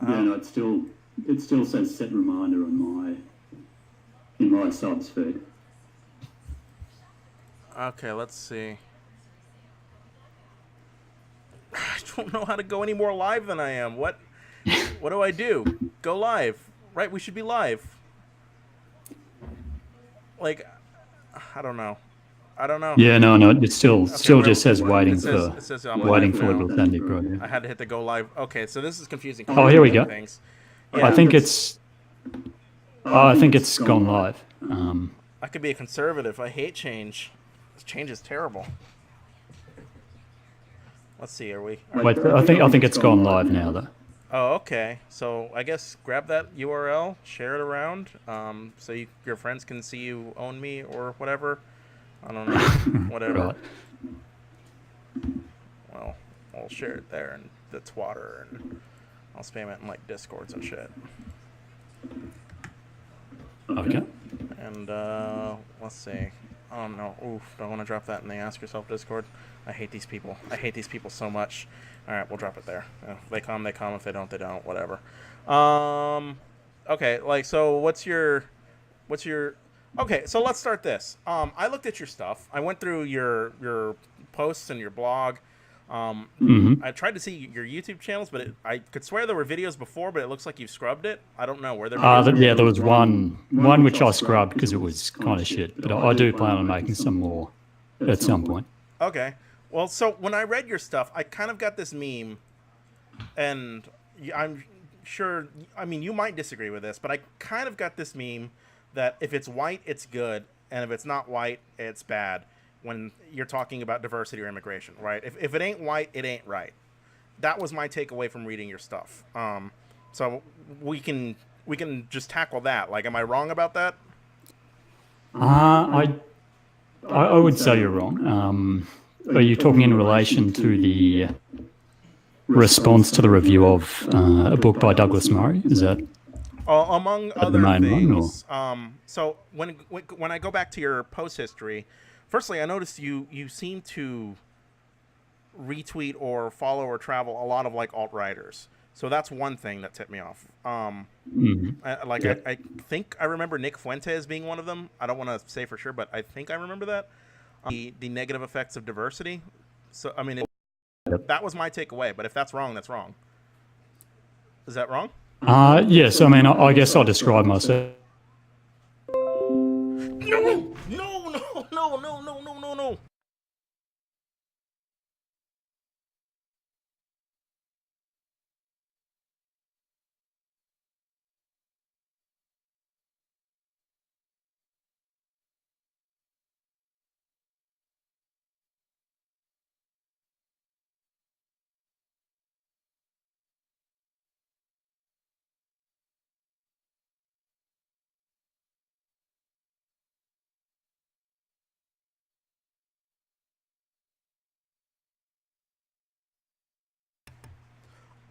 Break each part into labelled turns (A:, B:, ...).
A: Yeah, no, it still says set reminder in my subs feed.
B: Okay, let's see. I don't know how to go any more live than I am. What do I do? Go live. Right, we should be live. Like, I don't know.
A: Yeah, no, it still
B: Okay,
A: just says
B: it says I'm
A: waiting
B: live
A: for
B: now.
A: Sandy Pro. Yeah.
B: I had to hit the go live. Okay, so this is confusing.
A: Oh, here we go.
B: Things.
A: Yeah. I think it's gone live.
B: I could be a conservative. I hate change. Change is terrible. Let's see. Are we?
A: Wait, I think it's gone live now though.
B: Oh, okay. So I guess grab that URL, share it around, so your friends can see you own me or whatever. I don't know. Whatever.
A: Right.
B: Well, I'll share it there and the Twitter, and I'll spam it in like Discords and shit.
A: Okay.
B: And let's see. Oh no! Oof! Don't want to drop that in the Ask Yourself Discord. I hate these people. I hate these people so much. All right, we'll drop it there. If they come, they come. If they don't, they don't. Whatever. Okay. Like, so what's your? Okay, so let's start this. I looked at your stuff. I went through your posts and your blog. I tried to see your YouTube channels, but I could swear there were videos before, but it looks like you've scrubbed it. I don't know. Were there videos?
A: Yeah, there was one which I scrubbed because it was kind of shit. But I do plan on making some more at some point.
B: Okay. Well, so when I read your stuff, I kind of got this meme, and I'm sure, I mean, you might disagree with this, but I kind of got this meme that if it's white, it's good, and if it's not white, it's bad when you're talking about diversity or immigration, right? If it ain't white, it ain't right. That was my takeaway from reading your stuff. So we can just tackle that. Like, am I wrong about that?
A: I would say you're wrong. Are you talking in relation to the response to the review of a book by Douglas Murray? Is that
B: among other things? So when I go back to your post history, firstly, I noticed you seem to retweet or follow or travel a lot of like alt-righters. So that's one thing that tipped me off. I think I remember Nick Fuentes being one of them. I don't want to say for sure, but I think I remember that. The negative effects of diversity. So, I mean, that was my takeaway. But if that's wrong, that's wrong. Is that wrong?
A: Yes. I mean, I guess I'll describe myself.
B: No.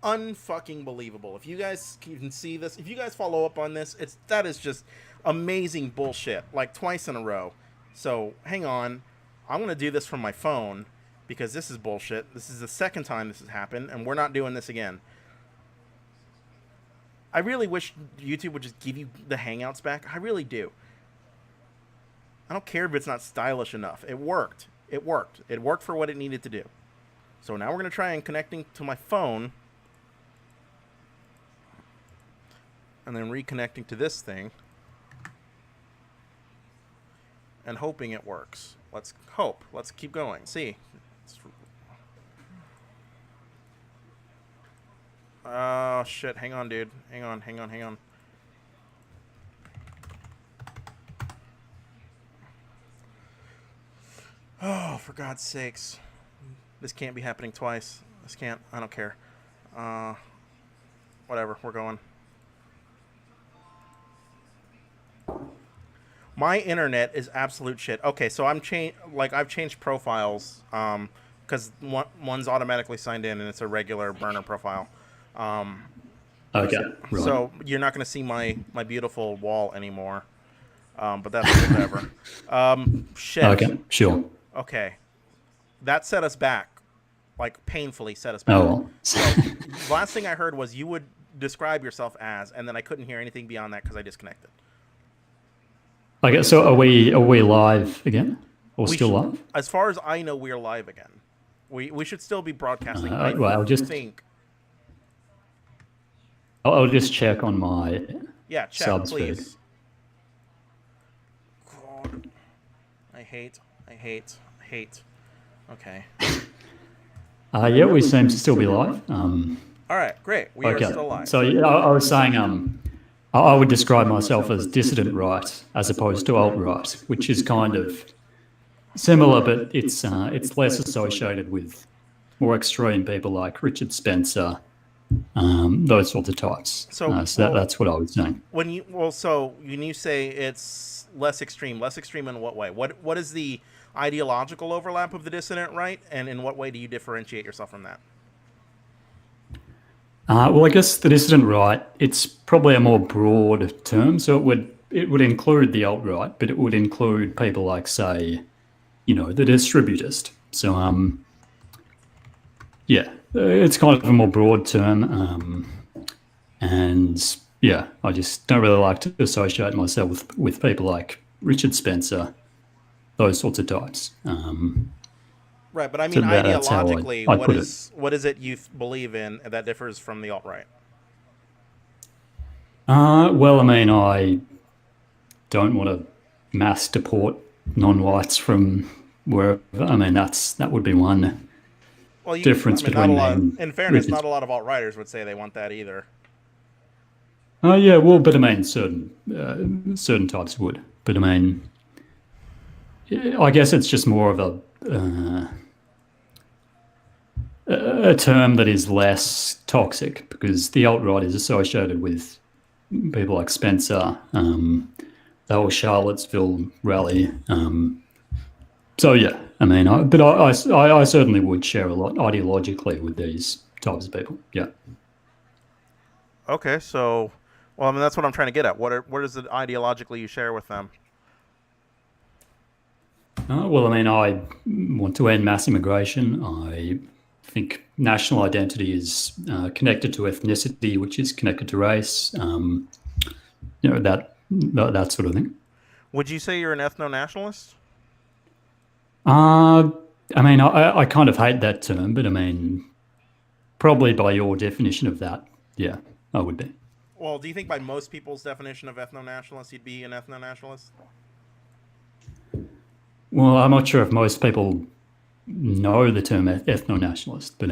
B: Unfucking believable. If you guys can see this, if you guys follow up on this, that is just amazing bullshit. Like twice in a row. So hang on, I'm gonna do this from my phone because this is bullshit. This is the second time this has happened, and we're not doing this again. I really wish YouTube would just give you the Hangouts back. I really do. I don't care if it's not stylish enough. It worked. It worked for what it needed to do. So now we're gonna try and connecting to my phone. And then reconnecting to this thing and hoping it works. Let's hope. Let's keep going. See. Oh, shit. Hang on, dude. Hang on. Oh, for God's sakes. This can't be happening twice. I don't care. Whatever. We're going. My internet is absolute shit. Okay, so I've changed profiles because one's automatically signed in and it's a regular burner profile.
A: Okay. Right.
B: So you're not going to see my beautiful wall anymore. But that's whatever. Shit.
A: Okay. Sure.
B: Okay. That set us back, like painfully set us back.
A: Oh well.
B: So, last thing I heard was you would describe yourself as, and then I couldn't hear anything beyond that because I disconnected.
A: Okay, so are we live again, or
B: We
A: still
B: sh-
A: live?
B: as far as I know, we're live again. We should still be broadcasting. I
A: Well,
B: think.
A: I'll just check on my
B: Yeah, check,
A: subs feed.
B: please. God. I hate. Okay.
A: Yeah, we seem to still be live.
B: All right, great. We are
A: Okay,
B: still live.
A: so yeah, I was saying, I would describe myself as dissident right as opposed to alt right, which is kind of similar, but it's less associated with more extreme people like Richard Spencer, those sorts of types.
B: So,
A: That's what I was saying.
B: when you say it's less extreme in what way? What is the ideological overlap of the dissident right, and in what way do you differentiate yourself from that?
A: Well, I guess the dissident right, it's probably a more broad term, so it would include the alt right, but it would include people like, say, the distributist. So yeah, it's kind of a more broad term, and yeah, I just don't really like to associate myself with people like Richard Spencer, those sorts of types.
B: Right, but I
A: So
B: mean,
A: that's how
B: ideologically,
A: I'd put it.
B: what is it you believe in that differs from the alt right?
A: Well, I mean, I don't want to mass deport non-whites from wherever. I mean, that would be one
B: Well,
A: difference
B: not a
A: between
B: lot.
A: me and
B: In fairness,
A: Richard.
B: not a lot of alt righters would say they want that either.
A: Oh yeah, well, but I mean, certain types would. But I mean, I guess it's just more of a term that is less toxic because the alt right is associated with people like Spencer, the whole Charlottesville rally. So yeah, I mean, I certainly would share a lot ideologically with these types of people. Yeah.
B: Okay, so, well, I mean, that's what I'm trying to get at. What is it ideologically you share with them?
A: Well, I mean, I want to end mass immigration. I think national identity is connected to ethnicity, which is connected to race. That sort of thing.
B: Would you say you're an ethno-nationalist?
A: I mean, I kind of hate that term, but I mean, probably by your definition of that, yeah, I would be.
B: Well, do you think by most people's definition of ethno-nationalist, you'd be an ethno-nationalist?
A: Well, I'm not sure if most people know the term ethno-nationalist, but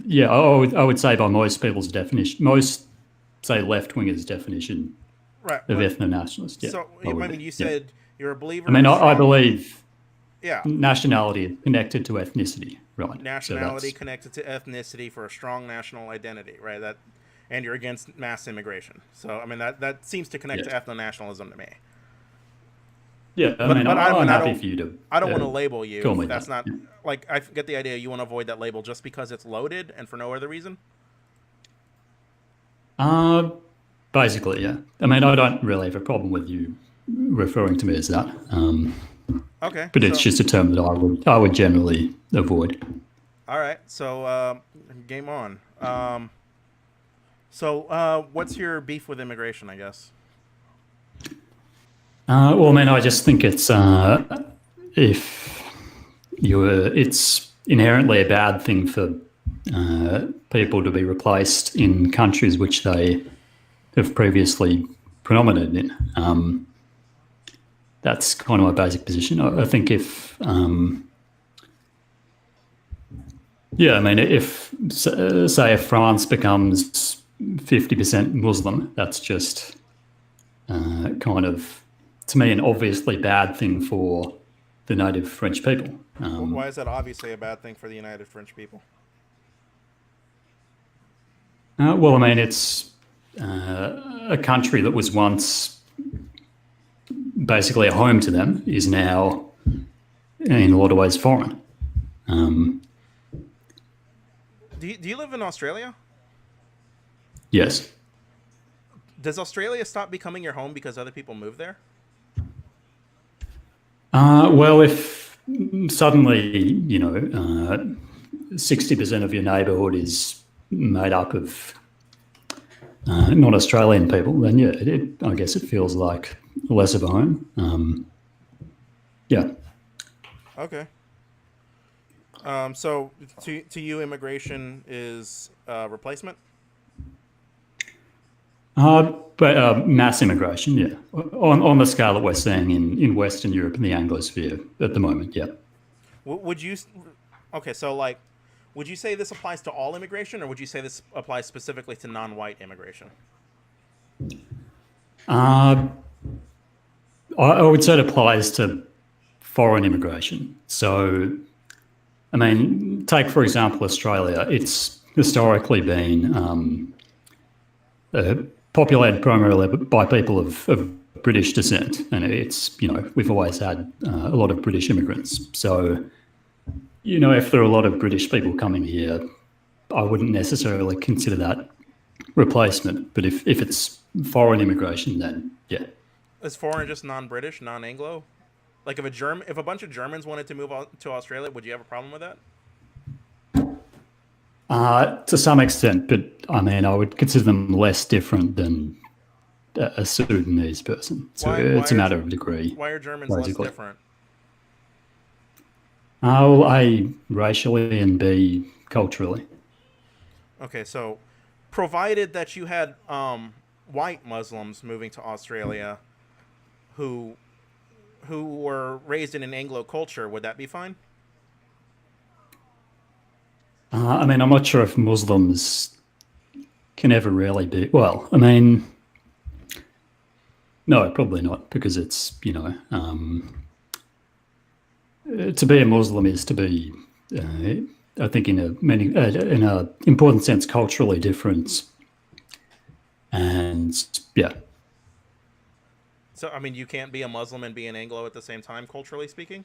A: yeah, I would say by most people's definition, most say left-wingers' definition
B: Right.
A: of
B: But,
A: ethno-nationalist. Yeah,
B: so,
A: I would
B: I mean,
A: be,
B: you
A: yeah.
B: said you're a believer
A: I mean,
B: in
A: I
B: strong-
A: believe
B: Yeah.
A: nationality is connected to ethnicity, right?
B: Nationality
A: So
B: connected to ethnicity for a strong national identity, right? And you're against mass immigration. So, I mean, that seems to connect
A: Yes.
B: to ethno-nationalism to me.
A: yeah, I mean,
B: but
A: I'm
B: I
A: happy
B: don't-
A: for you to.
B: I don't want to label you.
A: call me
B: If that's
A: that,
B: not
A: yeah.
B: like I get the idea. You want to avoid that label just because it's loaded and for no other reason.
A: Basically, yeah. I mean, I don't really have a problem with you referring to me as that,
B: Okay.
A: but it's
B: so-
A: just a term that I would generally avoid.
B: All right. So, game on. What's your beef with immigration? I guess.
A: Well, I mean, I just think it's it's inherently a bad thing for people to be replaced in countries which they have previously predominated in. That's kind of my basic position. I think if yeah, I mean, if say if France becomes 50% Muslim, that's just kind of, to me, an obviously bad thing for the native French people.
B: Why is that obviously a bad thing for the United French people?
A: Well, I mean, it's a country that was once basically a home to them is now, in a lot of ways, foreign.
B: Do you live in Australia?
A: Yes.
B: Does Australia stop becoming your home because other people move there?
A: Well, if suddenly, 60% of your neighbourhood is made up of not Australian people, then yeah, I guess it feels like less of a home. Yeah.
B: Okay. So to you, immigration is replacement.
A: But mass immigration, yeah, on the scale that we're seeing in Western Europe and the Anglosphere at the moment, yeah.
B: Would you? Okay, so like, would you say this applies to all immigration, or would you say this applies specifically to non-white immigration?
A: Uh, I would say it applies to foreign immigration. So, I mean, take for example Australia. It's historically been uh, populated primarily by people of British descent, and it's we've always had a lot of British immigrants. So, if there are a lot of British people coming here, I wouldn't necessarily consider that replacement. But if it's foreign immigration, then yeah.
B: Is foreign just non-British, non-Anglo? Like if a bunch of Germans wanted to move to Australia, would you have a problem with that?
A: To some extent, but I mean, I would consider them less different than a Sudanese person. So
B: Why
A: it's a
B: are
A: matter of degree,
B: why are Germans less
A: basically.
B: different?
A: Well, A, racially, and B, culturally.
B: Okay, so provided that you had white Muslims moving to Australia who were raised in an Anglo culture, would that be fine?
A: I mean, I'm not sure if Muslims can ever really be. Well, I mean, no, probably not, because it's, to be a Muslim is to be, I think, in a important sense, culturally different. And yeah.
B: So I mean, you can't be a Muslim and be an Anglo at the same time, culturally speaking.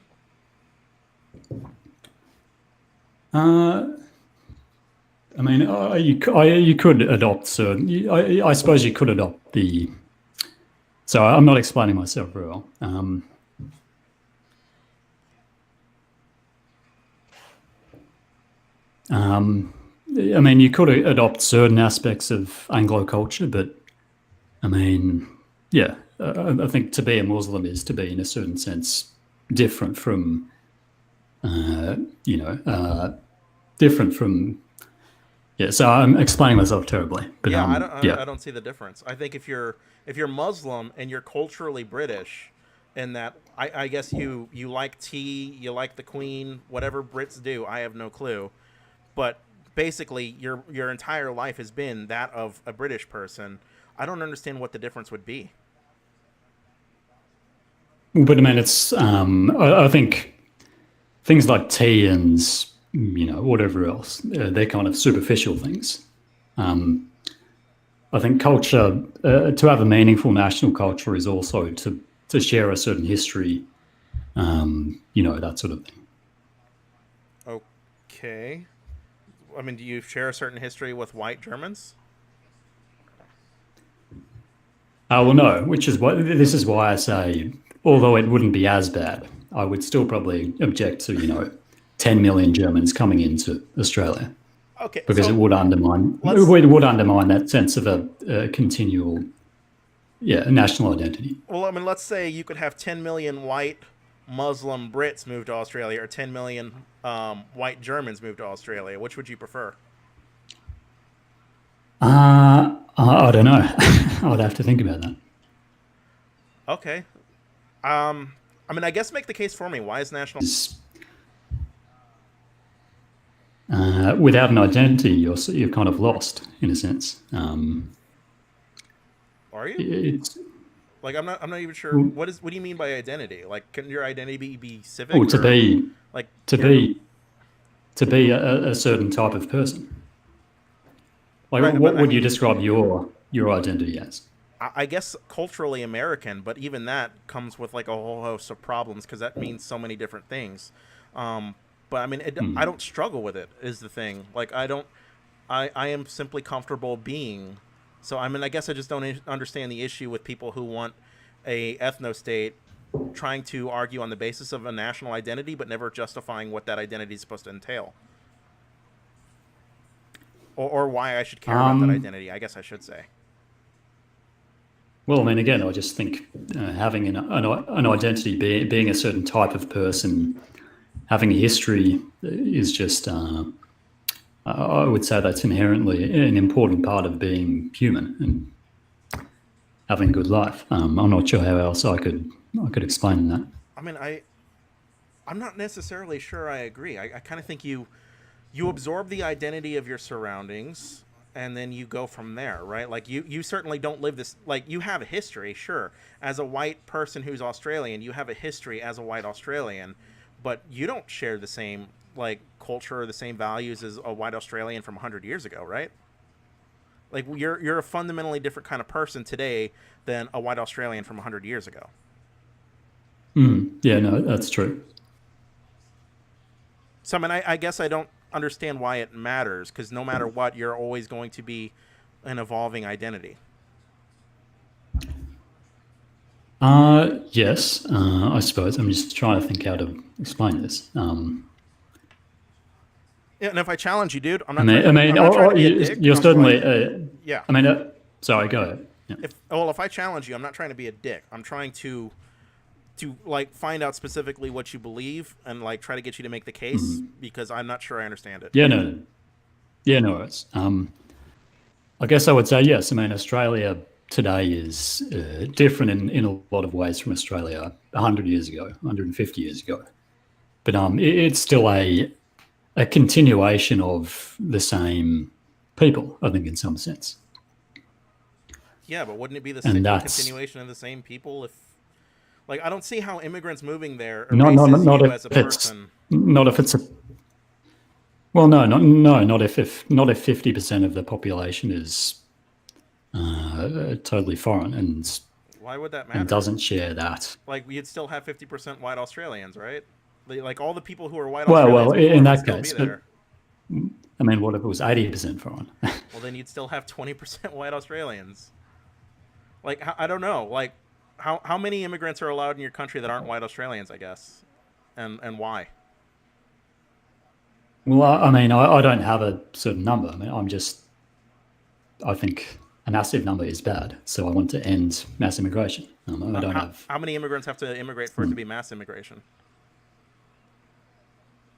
A: Uh, I mean, you could adopt certain. I suppose you could adopt the. So I'm not explaining myself very well. I mean, you could adopt certain aspects of Anglo culture, but I mean, yeah, I think to be a Muslim is to be, in a certain sense, different from, uh, you know, uh, different from. Yeah, so I'm explaining myself terribly, but
B: Yeah,
A: yeah.
B: I don't see the difference. I think if you're Muslim and you're culturally British, and that I guess you like tea, you like the Queen, whatever Brits do, I have no clue. But basically, your entire life has been that of a British person. I don't understand what the difference would be.
A: But I mean, it's. I think things like tea and whatever else, they're kind of superficial things. Um, I think culture, to have a meaningful national culture, is also to share a certain history, that sort of thing.
B: Okay. I mean, do you share a certain history with white Germans?
A: Well, no, which is why this is why I say, although it wouldn't be as bad, I would still probably object to 10 million Germans coming into Australia,
B: Okay,
A: because
B: so let's
A: it would undermine that sense of a continual, yeah, national identity.
B: well, I mean, let's say you could have 10 million white Muslim Brits move to Australia, or 10 million white Germans move to Australia. Which would you prefer?
A: I don't know. I'd have to think about that.
B: Okay. I mean, I guess make the case for me. Why is national?
A: Without an identity, you're kind of lost in a sense.
B: Are you?
A: It's
B: Like, I'm not even sure. What do you mean by identity? Like, can your identity be
A: oh,
B: civic, or like
A: to
B: you're
A: be to be a certain type of person. Like,
B: right?
A: what
B: But I
A: would you
B: mean,
A: describe your identity as?
B: I guess culturally American, but even that comes with like a whole host of problems because that means so many different things. Um, but I mean, I
A: Hmm.
B: don't struggle with it. Is the thing like I don't I am simply comfortable being. So I mean, I guess I just don't understand the issue with people who want a ethno state trying to argue on the basis of a national identity, but never justifying what that identity is supposed to entail, or why I should care about that
A: Um,
B: identity. I guess I should say.
A: Well, I mean, again, I just think having an identity, being a certain type of person, having a history is just, I would say that's inherently an important part of being human and having a good life. I'm not sure how else I could explain that.
B: I mean, I'm not necessarily sure I agree. I kind of think you absorb the identity of your surroundings and then you go from there, right? Like you certainly don't live this, like you have a history, sure. As a white person who's Australian, you have a history as a white Australian, but you don't share the same like culture or the same values as a white Australian from 100 years ago, right? Like you're a fundamentally different kind of person today than a white Australian from 100 years ago.
A: Yeah, no, that's true.
B: So I mean, I guess I don't understand why it matters because no matter what, you're always going to be an evolving identity.
A: Yes, I suppose. I'm just trying to think how to explain this.
B: Yeah, and if I challenge you, dude, I'm
A: I
B: not trying
A: mean, I
B: to be I'm
A: mean,
B: not trying to be a
A: you-
B: dick.
A: you're
B: I'm just like,
A: certainly.
B: yeah.
A: I mean, sorry, go ahead. Yeah.
B: If I challenge you, I'm not trying to be a dick. I'm trying to like find out specifically what you believe and like try to get you to make the case because I'm not sure I understand it.
A: Yeah, no, yeah, no worries. I guess I would say yes. I mean, Australia today is different in a lot of ways from Australia 100 years ago, 150 years ago. But it's still a continuation of the same people, I think, in some sense.
B: Yeah, but wouldn't it be the
A: And
B: a
A: that's
B: continuation of the same people if like I don't see how immigrants moving there
A: not not
B: erases
A: not
B: you
A: if
B: as a
A: it's
B: person.
A: not if it's a well, no, not if not if 50% of the population is totally foreign
B: Why would that
A: and
B: matter?
A: doesn't share that.
B: Like you'd still have 50% white Australians, right? Like all the people who were white
A: Well,
B: Australians
A: in
B: before would
A: that
B: still be
A: case, but
B: there.
A: I mean, what if it was 80% foreign?
B: Well, then you'd still have 20% white Australians. Like I don't know, like how many immigrants are allowed in your country that aren't white Australians? I guess, and why?
A: Well, I mean, I don't have a certain number. I mean, I think a massive number is bad. So I want to end mass immigration. I don't have.
B: How many immigrants have to immigrate for it to
A: Hmm.
B: be mass immigration?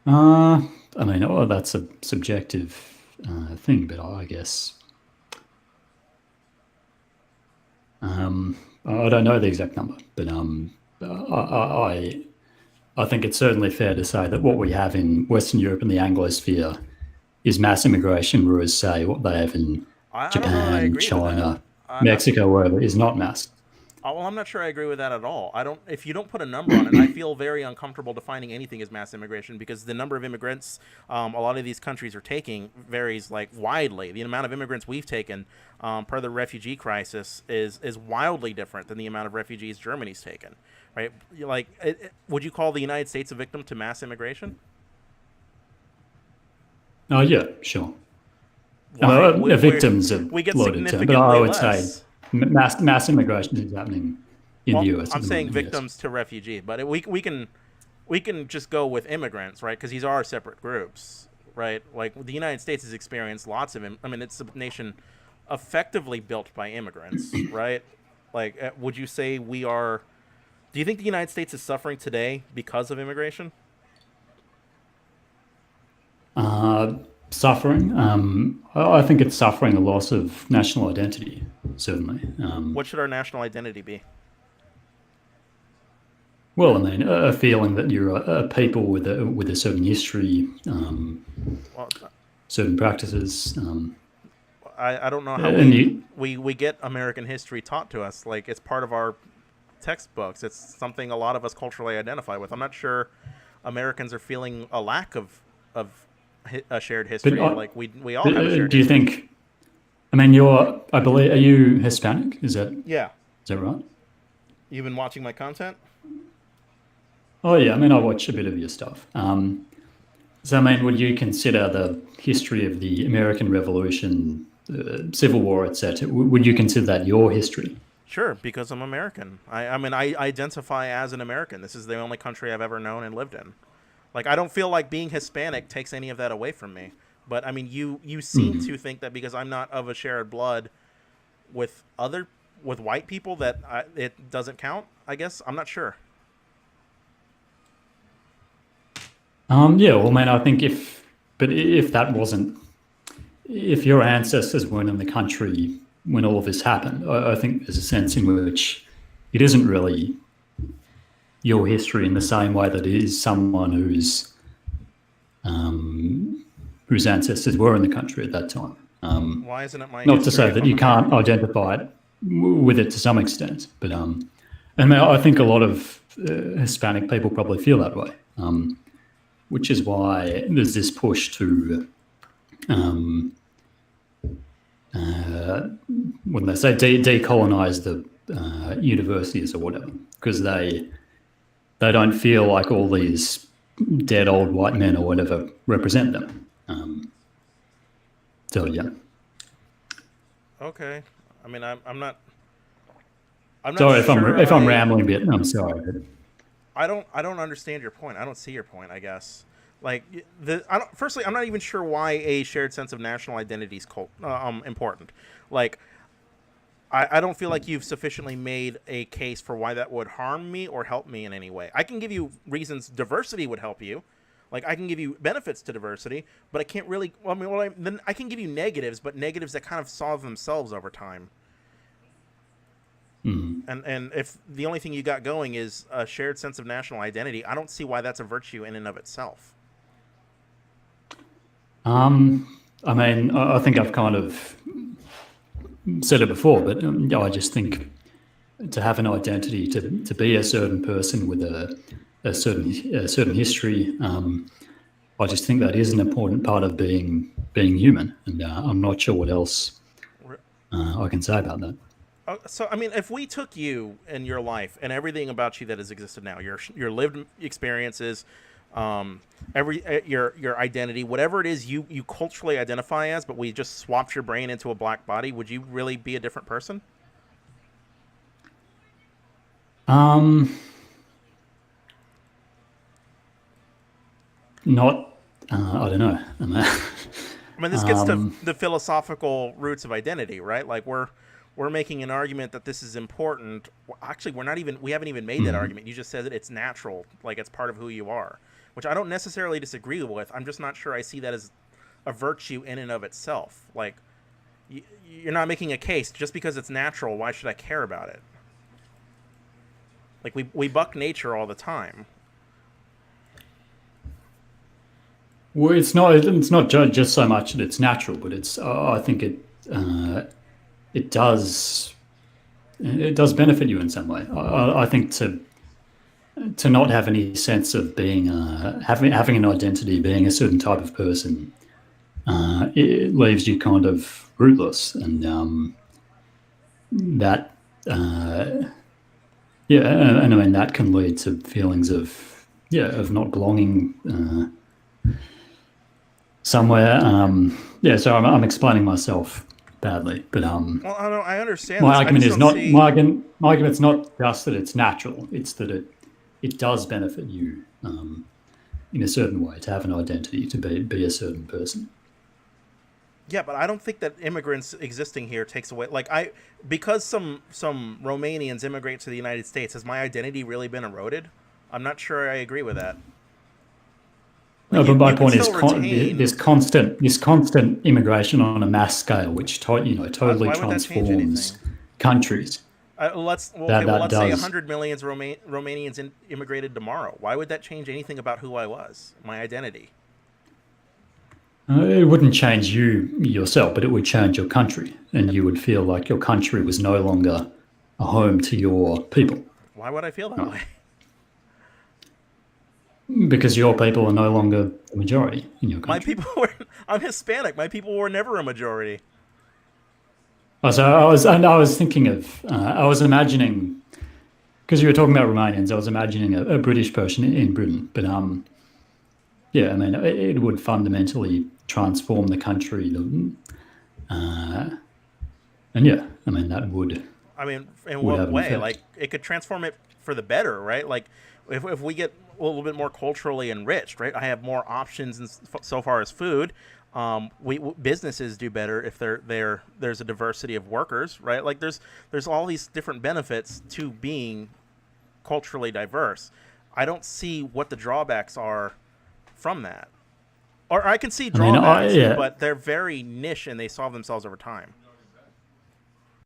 A: I mean, that's a subjective thing, but I guess I don't know the exact number. But I think it's certainly fair to say that what we have in Western Europe and the Anglosphere is mass immigration, whereas, say, what they have in
B: I don't know that I
A: Japan,
B: agree with that.
A: China, Mexico, wherever, is not mass.
B: Well, I'm not sure I agree with that at all. I don't. If you don't put a number on it, I feel very uncomfortable defining anything as mass immigration because the number of immigrants a lot of these countries are taking varies like widely. The amount of immigrants we've taken per the refugee crisis is wildly different than the amount of refugees Germany's taken. Right? Like, would you call the United States a victim to mass immigration?
A: Oh, yeah, sure.
B: Why?
A: Victims are
B: We get
A: loaded term, but I
B: significantly
A: would say
B: less.
A: mass immigration is happening in the
B: Well,
A: US at
B: I'm
A: the
B: saying
A: moment. Yes.
B: victims to refugee, but we can just go with immigrants, right? Because these are separate groups, right? Like the United States has experienced lots of. I mean, it's a nation effectively built by immigrants, right? Like, would you say we are? Do you think the United States is suffering today because of immigration?
A: Suffering. I think it's suffering a loss of national identity. Certainly.
B: What should our national identity be?
A: Well, I mean, a feeling that you're a people with a certain history,
B: Well,
A: certain practices,
B: I don't know how
A: and you.
B: we get American history taught to us. Like it's part of our textbooks. It's something a lot of us culturally identify with. I'm not sure Americans are feeling a lack of a shared
A: But
B: history. Like we all have a shared
A: do you
B: history.
A: think? I mean, I believe. Are you Hispanic?
B: Yeah,
A: Is that right?
B: you've been watching my content.
A: Oh yeah. I mean, I watch a bit of your stuff. So, I mean, would you consider the history of the American Revolution, Civil War, etc.? Would you consider that your history?
B: Sure, because I'm American. I mean, I identify as an American. This is the only country I've ever known and lived in. Like, I don't feel like being Hispanic takes any of that away from me. But I mean, you seem to think that because I'm not of a shared blood with other with white people that it doesn't count. I guess I'm not sure.
A: Yeah, well, man, I think if that wasn't, if your ancestors weren't in the country when all of this happened, I think there's a sense in which it isn't really your history in the same way that it is someone whose ancestors were in the country at that time.
B: Why isn't it my
A: Not to
B: history
A: say
B: if
A: that
B: I'm
A: you can't
B: American?
A: identify it with it to some extent, but and I think a lot of Hispanic people probably feel that way, which is why there's this push to um, when they say decolonize the universities or whatever, because they don't feel like all these dead old white men or whatever represent them. So yeah.
B: Okay. I mean, I'm not
A: Sorry
B: sure.
A: if I'm rambling a bit. I'm sorry. But
B: I don't understand your point. I don't see your point. I guess like firstly, I'm not even sure why a shared sense of national identity is important. Like I don't feel like you've sufficiently made a case for why that would harm me or help me in any way. I can give you reasons diversity would help you. Like I can give you benefits to diversity, but I can't really. Well, I mean, then I can give you negatives, but negatives that kind of solve themselves over time. And if the only thing you got going is a shared sense of national identity, I don't see why that's a virtue in and of itself.
A: I mean, I think I've kind of said it before, but I just think to have an identity, to be a certain person with a certain history, I just think that is an important part of being human, and I'm not sure what else I can say about that.
B: So I mean, if we took you and your life and everything about you that has existed now, your lived experiences, your identity, whatever it is you culturally identify as, but we just swapped your brain into a black body, would you really be a different person?
A: Um, Not, I don't know.
B: I mean, this gets to the philosophical roots of identity, right? Like we're making an argument that this is important. Actually, we haven't even made that argument. You just said that it's natural, like it's part of who you are, which I don't necessarily disagree with. I'm just not sure I see that as a virtue in and of itself. Like you're not making a case just because it's natural. Why should I care about it? Like we buck nature all the time.
A: Well, it's not just so much that it's natural, but it's I think it does it does benefit you in some way. I think to not have any sense of being having an identity, being a certain type of person, it leaves you kind of rootless, and that yeah, and I mean that can lead to feelings of of not belonging somewhere. Yeah, so I'm explaining myself badly, but
B: Well, I don't. I understand
A: my
B: this. I
A: argument
B: just
A: is
B: don't
A: not
B: see.
A: my argument's not just that it's natural; it's that it does benefit you in a certain way to have an identity, to be a certain person.
B: Yeah, but I don't think that immigrants existing here takes away. Like because some Romanians immigrate to the United States, has my identity really been eroded? I'm not sure I agree with that. Like
A: No, but my
B: you can
A: point is
B: still retain.
A: this constant immigration on a mass scale, which totally
B: Why would that change
A: transforms
B: anything?
A: countries.
B: Let's
A: That
B: say
A: does.
B: 100 million Romanians immigrated tomorrow. Why would that change anything about who I was, my identity?
A: It wouldn't change you yourself, but it would change your country, and you would feel like your country was no longer a home to your people,
B: Why would I feel that
A: right?
B: way?
A: Because your people are no longer the majority in your
B: My
A: country.
B: people were. I'm Hispanic. My people were never a majority.
A: Oh, so I was thinking of, I was imagining, because you were talking about Romanians, I was imagining a British person in Britain, but yeah, I mean, it would fundamentally transform the country, and yeah, I mean that
B: I mean, in
A: would
B: what
A: have an
B: way?
A: effect.
B: Like, it could transform it for the better, right? Like, if we get a little bit more culturally enriched, right? I have more options so far as food. Businesses do better if there's a diversity of workers, right? Like there's all these different benefits to being culturally diverse. I don't see what the drawbacks are from that. Or I can see
A: I mean,
B: drawbacks,
A: yeah.
B: but they're very niche and they solve themselves over time.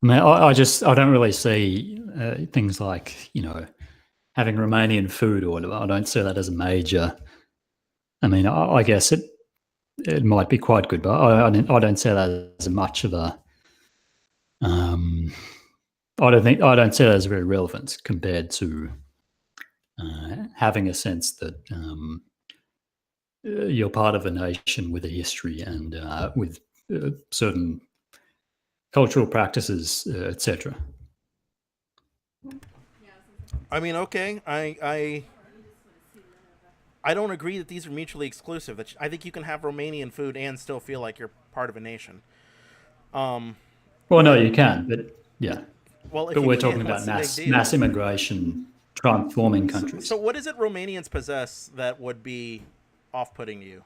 A: I mean, I don't really see things like having Romanian food or whatever. I don't see that as a major. I mean, I guess it might be quite good, but I don't see that as much of a. Um, I don't see that as very relevant compared to having a sense that you're part of a nation with a history and with certain cultural practices, etc.
B: I mean, okay, I don't agree that these are mutually exclusive. I think you can have Romanian food and still feel like you're part of a nation. Um,
A: Well, no, you can, but yeah,
B: well, if
A: but
B: you
A: we're talking
B: can,
A: about
B: what's the big
A: mass
B: deal?
A: immigration transforming
B: So
A: countries.
B: what is it Romanians possess that would be off-putting to you?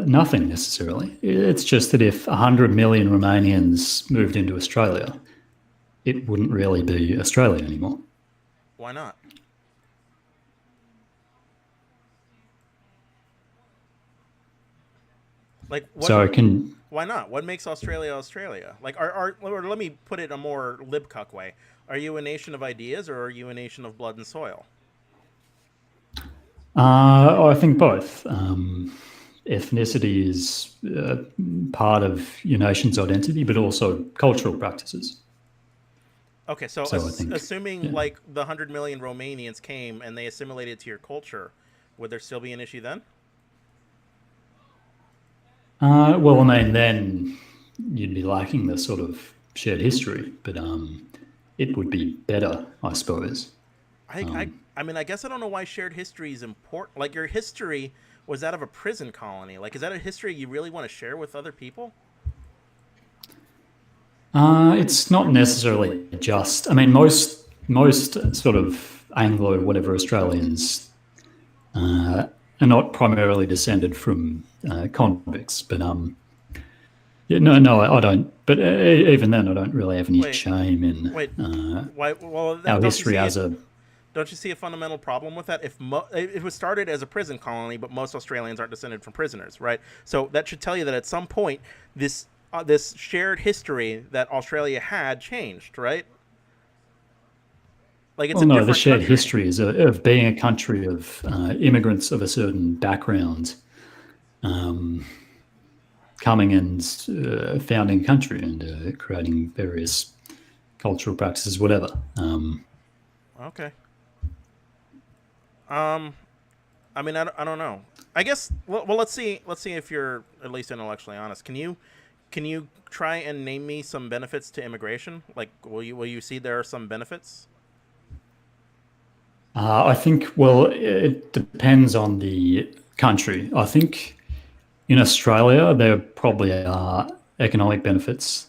A: Nothing necessarily. It's just that if 100 million Romanians moved into Australia, it wouldn't really be Australia anymore.
B: Why not? Like what?
A: So it can.
B: Why not? What makes Australia Australia? Like, or let me put it in a more libcuck way. Are you a nation of ideas or are you a nation of blood and soil?
A: I think both. Ethnicity is part of your nation's identity, but also cultural practices.
B: Okay, so
A: So I think,
B: assuming
A: yeah.
B: like the 100 million Romanians came and they assimilated to your culture, would there still be an issue then?
A: Well, I mean, then you'd be lacking the sort of shared history, but it would be better, I suppose.
B: I, I,
A: Um,
B: I mean, I guess I don't know why shared history is important. Like your history was out of a prison colony. Like, is that a history you really want to share with other people?
A: it's not necessarily just. I mean, most sort of Anglo whatever Australians are not primarily descended from convicts, but yeah, no, I don't. But even then, I don't really have any
B: Wait,
A: shame in
B: wait. Why? Well,
A: our
B: don't you
A: history
B: see it?
A: as a.
B: Don't you see a fundamental problem with that? It was started as a prison colony, but most Australians aren't descended from prisoners, right? So that should tell you that at some point this shared history that Australia had changed, right? Like it's
A: Well,
B: a
A: no, the
B: different
A: shared
B: country.
A: history is of being a country of immigrants of a certain background um, coming and founding a country and creating various cultural practices, whatever.
B: Okay. Um, I mean, I don't know. I guess. Well, let's see. Let's see if you're at least intellectually honest. Can you try and name me some benefits to immigration? Like, will you see there are some benefits?
A: I think, well, it depends on the country. I think in Australia, there probably are economic benefits.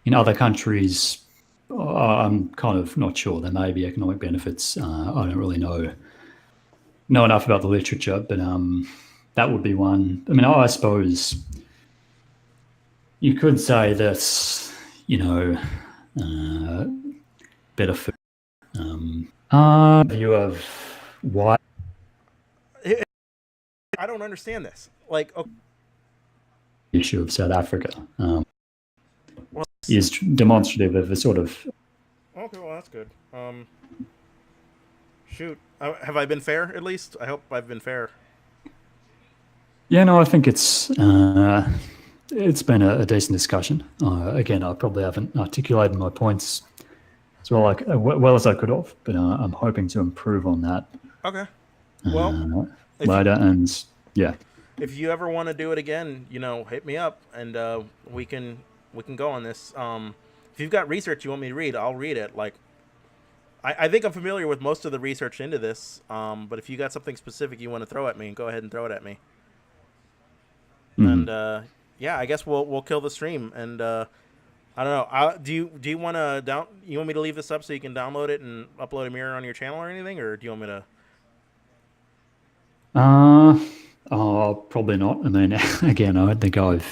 A: In other countries, I'm kind of not sure. There may be economic benefits. I don't really know enough about the literature, but that would be one. I mean, I suppose you could say that you know uh, better food. View of why
B: I don't understand this. Like, okay,
A: issue of South Africa
B: well,
A: is demonstrative of a sort of.
B: okay, well that's good. Shoot, have I been fair? At least I hope I've been fair.
A: Yeah, no, I think it's been a decent discussion. Again, I probably haven't articulated my points as well as I could have, but I'm hoping to improve on that
B: Okay. Well,
A: uh,
B: if
A: later. And yeah,
B: if you ever want to do it again, hit me up and we can go on this. If you've got research you want me to read, I'll read it. Like, I think I'm familiar with most of the research into this. But if you got something specific you want to throw at me, go ahead and throw it at me. And
A: mhm.
B: yeah, I guess we'll kill the stream. And I don't know. Do you want to down? You want me to leave this up so you can download it and upload a mirror on your channel or anything, or do you want me to?
A: Uh, oh, probably not. I mean, again, I don't think I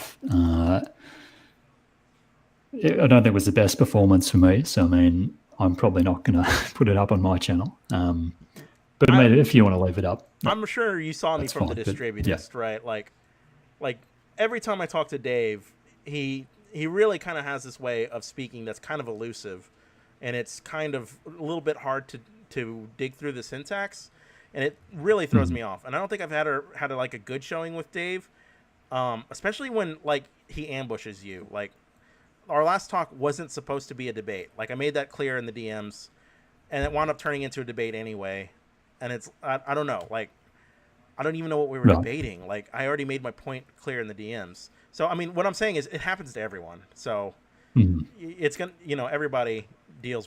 A: don't think it was the best performance for me. So, I mean, I'm probably not going to put it up on my channel. But I
B: I
A: mean, if you want to leave it up,
B: I'm sure you saw me
A: that's
B: from the
A: fine. But yeah,
B: distributist, right? Like every time I talk to Dave, he really kind of has this way of speaking that's kind of elusive, and it's kind of a little bit hard to dig through the syntax, and it really throws
A: Mhm.
B: me off. And I don't think I've had like a good showing with Dave, especially when like he ambushes you. Like our last talk wasn't supposed to be a debate. Like I made that clear in the DMs, and it wound up turning into a debate anyway. And I don't know, like I don't even know what we were
A: Right.
B: debating. Like I already made my point clear in the DMs. So I mean, what I'm saying is it happens to everyone. So
A: Mhm.
B: it's gonna, everybody deals